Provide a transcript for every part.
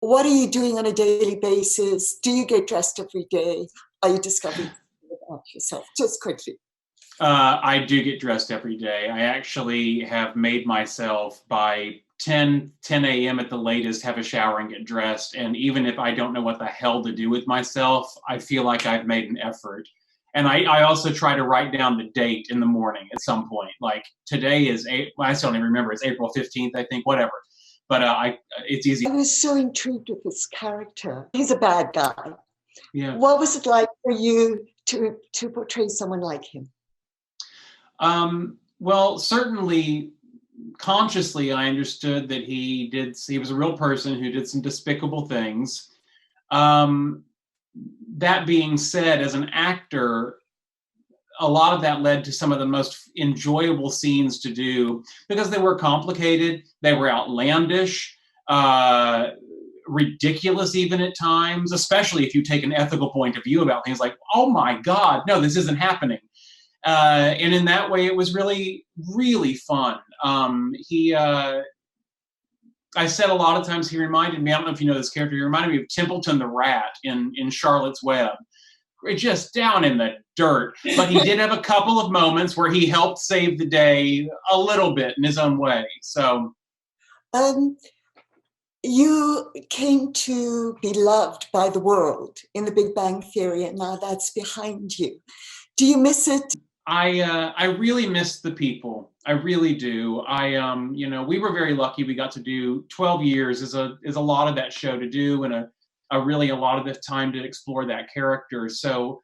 What are you doing on a daily basis? Do you get dressed every day? Are you discovering about yourself? Just quickly. I do get dressed every day. I actually have made myself by 10 a.m. at the latest, have a shower and get dressed. And even if I don't know what the hell to do with myself, I feel like I've made an effort. And I also try to write down the date in the morning at some point. Like today is, I still don't even remember, it's April 15th, I think, whatever. But it's easy. I was so intrigued with this character. He's a bad guy. Yeah. What was it like for you to portray someone like him? Well, certainly consciously, I understood that he was a real person who did some despicable things. That being said, as an actor, a lot of that led to some of the most enjoyable scenes to do because they were complicated, they were outlandish, ridiculous even at times, especially if you take an ethical point of view about things like, oh my God, no, this isn't happening. And in that way, it was really, really fun. I said a lot of times he reminded me, I don't know if you know this character, he reminded me of Templeton the Rat in Charlotte's Web. Just down in the dirt. But he did have a couple of moments where he helped save the day a little bit in his own way. So, you came to be loved by the world in The Big Bang Theory, and now that's behind you. Do you miss it? I really miss the people. I really do. We were very lucky. We got to do 12 years is a lot of that show to do, and a lot of the time to explore that character. So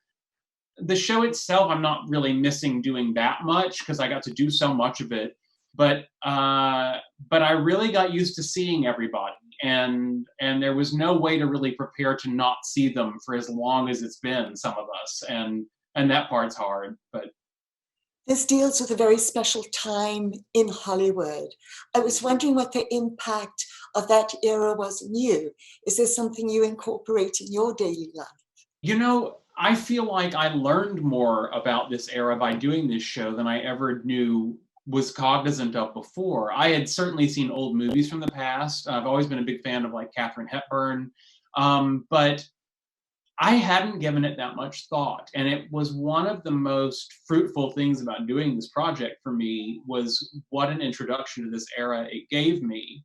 the show itself, I'm not really missing doing that much because I got to do so much of it. But I really got used to seeing everybody, and there was no way to really prepare to not see them for as long as it's been, some of us, and that part's hard. But this deals with a very special time in Hollywood. I was wondering what the impact of that era was on you. Is there something you incorporate in your daily life? I feel like I learned more about this era by doing this show than I ever was cognizant of before. I had certainly seen old movies from the past. I've always been a big fan of like Katharine Hepburn, but I hadn't given it that much thought. And it was one of the most fruitful things about doing this project for me was what an introduction to this era it gave me,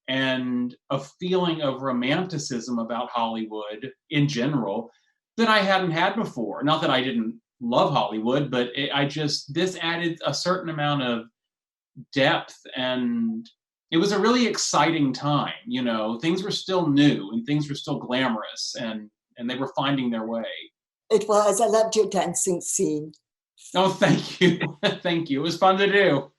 and a feeling of romanticism about Hollywood in general that I hadn't had before. Not that I didn't love Hollywood, but this added a certain amount of depth, and it was a really exciting time. Things were still new and things were still glamorous, and they were finding their way. It was. I loved your dancing scene. Oh, thank you. Thank you. It was fun to do.